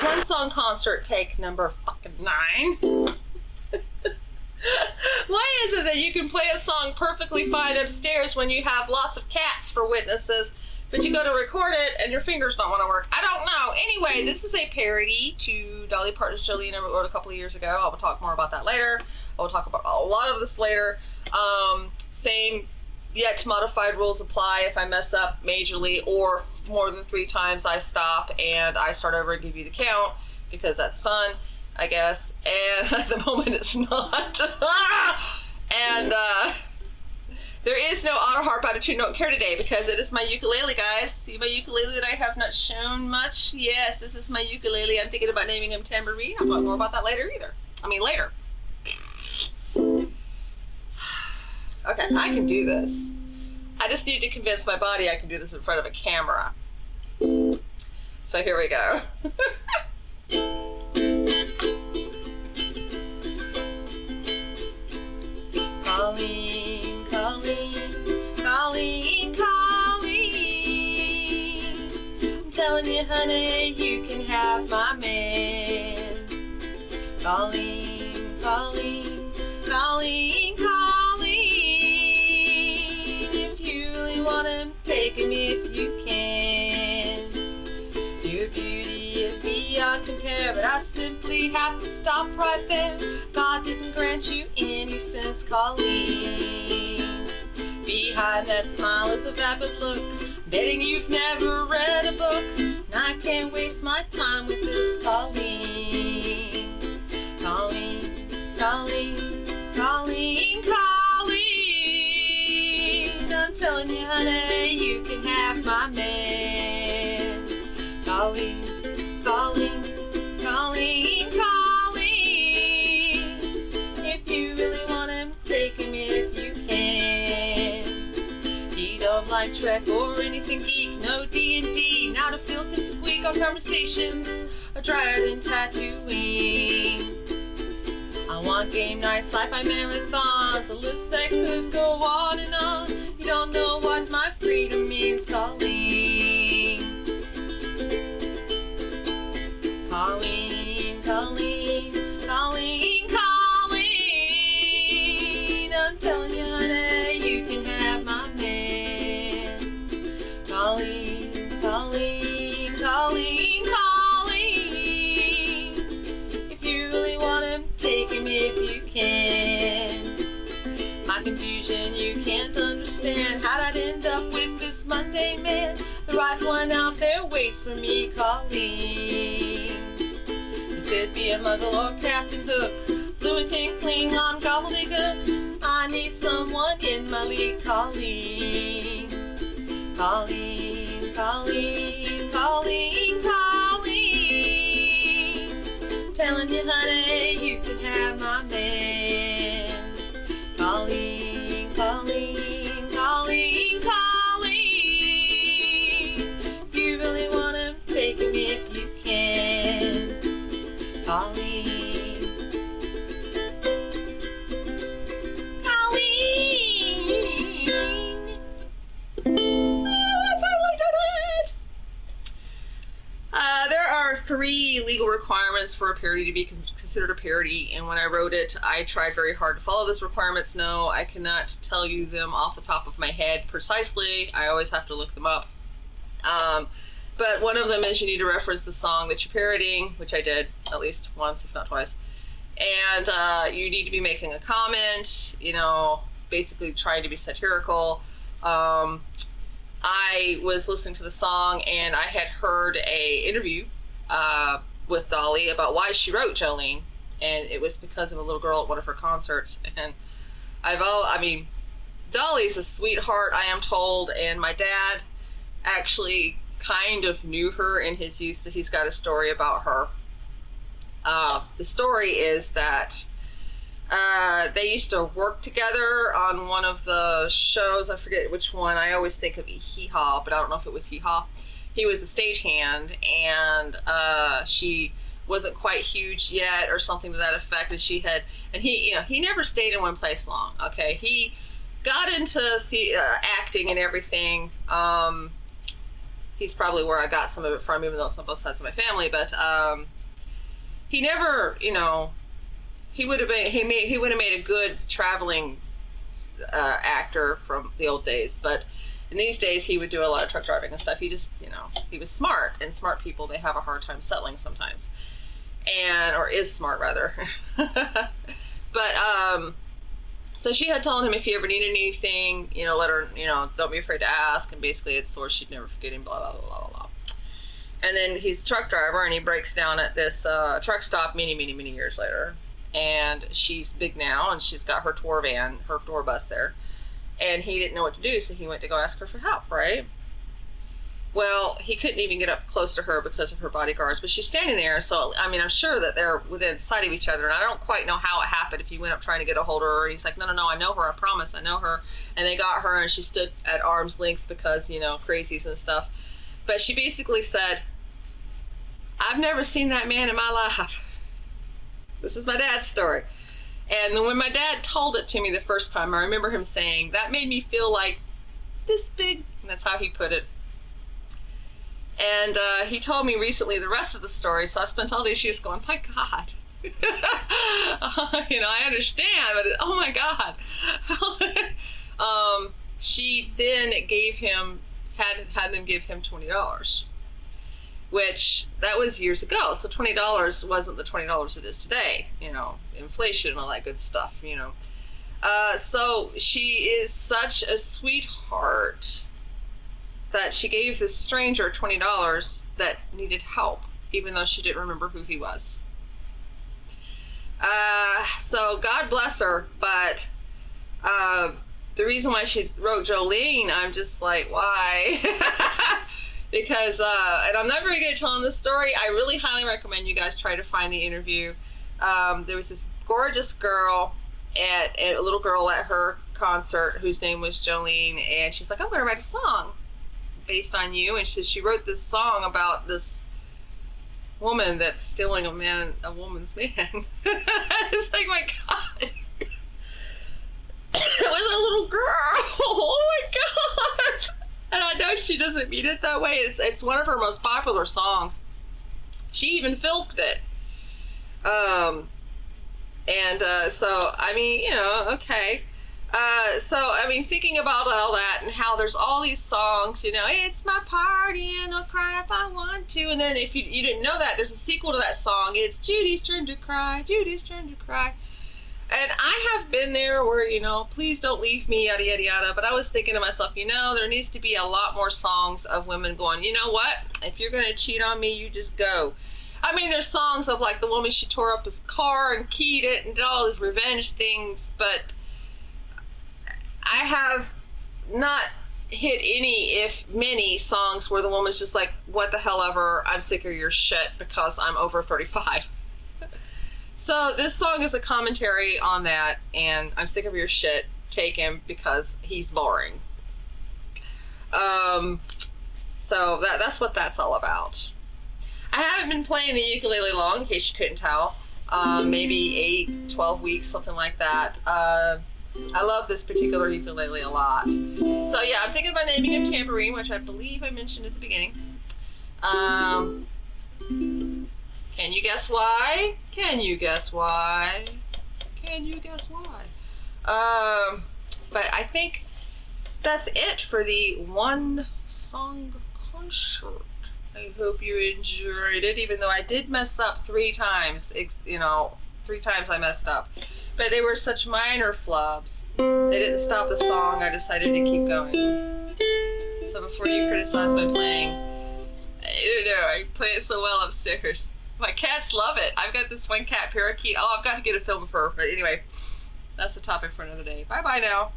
One song concert take number fucking 9. Why is it that you can play a song perfectly fine upstairs when you have lots of cats for witnesses, but you go to record it and your fingers don't want to work? I don't know. Anyway, this is a parody to Dolly Parton's Jolene I wrote a couple of years ago. I will talk more about that later. I will talk about a lot of this later. Same yet modified rules apply. If I mess up majorly or more than 3 times, I stop and I start over and give you the count, because that's fun, I guess. And at the moment it's not. And there is no auto harp attitude don't care today, because it is my ukulele, guys. See my ukulele that I have not shown much? Yes, this is my ukulele. I'm thinking about naming him Tambourine. I'll talk more about that later. Later. Okay, I can do this. I just need to convince my body I can do this in front of a camera. So here we go. Colleen, Colleen, Colleen, Colleen, I'm telling you, honey, you can have my man. Colleen, Colleen, Colleen, Colleen, if you really want him, take him if you can. Your beauty is beyond compare, but I simply have to stop right there. God didn't grant you any sense, Colleen. Behind that smile is a vapid look, betting you've never read a book, and I can't waste my time with this Colleen. Colleen, Colleen, Colleen, Colleen, I'm telling you, honey, you can have my man. Colleen, Colleen, Colleen, Colleen, if you really want him, take him if you can. He don't like Trek or anything geek, no D&D, not a Phil can squeak on conversations, are drier than tattooing. I want game nights, sci-fi marathons, a list that could go on and on. You don't know what my freedom means, Colleen. Colleen, Colleen, Colleen, Colleen, I'm telling you, honey, you can have my man. Colleen, Colleen, Colleen, Colleen, if you really want him, take him if you can. My confusion you can't understand. How'd I end up with this mundane man? The right one out there waits for me, Colleen. It could be a Muggle or Captain Hook, fluent in Klingon gobbledygook. I need someone in my league, Colleen. Colleen, Colleen, Colleen, Colleen, telling you, honey, you can have my man. Colleen, Colleen, Colleen, Colleen, if you really want him, take him if you can. Colleen, Colleen, I finally did it! There are 3 legal requirements for a parody to be considered a parody, and when I wrote it, I tried very hard to follow those requirements. No, I cannot tell you them off the top of my head precisely. I always have to look them up. But one of them is you need to reference the song that you're parodying, which I did at least once, if not twice. And you need to be making a comment, you know, basically trying to be satirical. I was listening to the song and I had heard a interview with Dolly about why she wrote Jolene, and it was because of a little girl at one of her concerts. And Dolly's a sweetheart, I am told, and my dad actually kind of knew her in his youth, so he's got a story about her. The story is that they used to work together on one of the shows. I forget which one. I always think of Hee Haw, but I don't know if it was Hee Haw. He was a stagehand, and she wasn't quite huge yet, or something to that effect. And he never stayed in one place long. Okay, he got into acting and everything. He's probably where I got some of it from, even though it's on both sides of my family. But he never, he would have made a good traveling actor from the old days, but in these days he would do a lot of truck driving and stuff. He just, he was smart, and smart people, they have a hard time settling sometimes, or is smart rather. But so she had told him if he ever needed anything, let her, don't be afraid to ask, and basically it's so she'd never forget him, blah blah blah blah blah. And then he's a truck driver, and he breaks down at this truck stop many years later. And she's big now, and she's got her tour bus there. And he didn't know what to do, so he went to go ask her for help, right? Well, he couldn't even get up close to her because of her bodyguards, but she's standing there, so, I mean, I'm sure that they're within sight of each other, and I don't quite know how it happened, if he went up trying to get a hold of her. He's like, no, I know her, I promise, I know her. And they got her, and she stood at arm's length because, crazies and stuff. But she basically said, I've never seen that man in my life. This is my dad's story. And then when my dad told it to me the first time, I remember him saying, that made me feel like this big. And that's how he put it. And he told me recently the rest of the story, so I spent all these years going, my God. I understand, but oh my God. She then had them give him $20. Which, that was years ago, so $20 wasn't the $20 it is today, inflation and all that good stuff, so she is such a sweetheart that she gave this stranger $20 that needed help, even though she didn't remember who he was. So God bless her, but the reason why she wrote Jolene, I'm just like, why? Because, and I'm not very good at telling this story. I really highly recommend you guys try to find the interview. There was this gorgeous girl, a little girl at her concert whose name was Jolene, and she's like, I'm going to write a song based on you. And she wrote this song about this woman that's stealing a woman's man. It's like, my God. It was a little girl. Oh my God. And I know she doesn't mean it that way. It's one of her most popular songs. She even filmed it. So, I mean, okay. So, I mean, thinking about all that and how there's all these songs, it's my party and I'll cry if I want to. And then if you didn't know that, there's a sequel to that song. It's Judy's turn to cry, Judy's turn to cry. And I have been there where, please don't leave me, yada, yada, yada. But I was thinking to myself, there needs to be a lot more songs of women going, you know what? If you're going to cheat on me, you just go. I mean, there's songs of, like, the woman, she tore up his car and keyed it and did all these revenge things. But I have not hit any, if many, songs where the woman's just like, what the hell ever, I'm sick of your shit because I'm over 35. So this song is a commentary on that, and I'm sick of your shit, take him because he's boring. So that's what that's all about. I haven't been playing the ukulele long, in case you couldn't tell. Maybe 8-12 weeks, something like that. I love this particular ukulele a lot. So yeah, I'm thinking about naming him Tambourine, which I believe I mentioned at the beginning. Can you guess why? Can you guess why? Can you guess why? But I think that's it for the one song concert. I hope you enjoyed it, even though I did mess up 3 times. 3 times I messed up. But they were such minor flubs. They didn't stop the song. I decided to keep going. So before you criticize my playing, I don't know, I play it so well upstairs. My cats love it. I've got this one cat, Parakeet. Oh, I've got to get a film of her. But anyway, that's a topic for another day. Bye-bye now.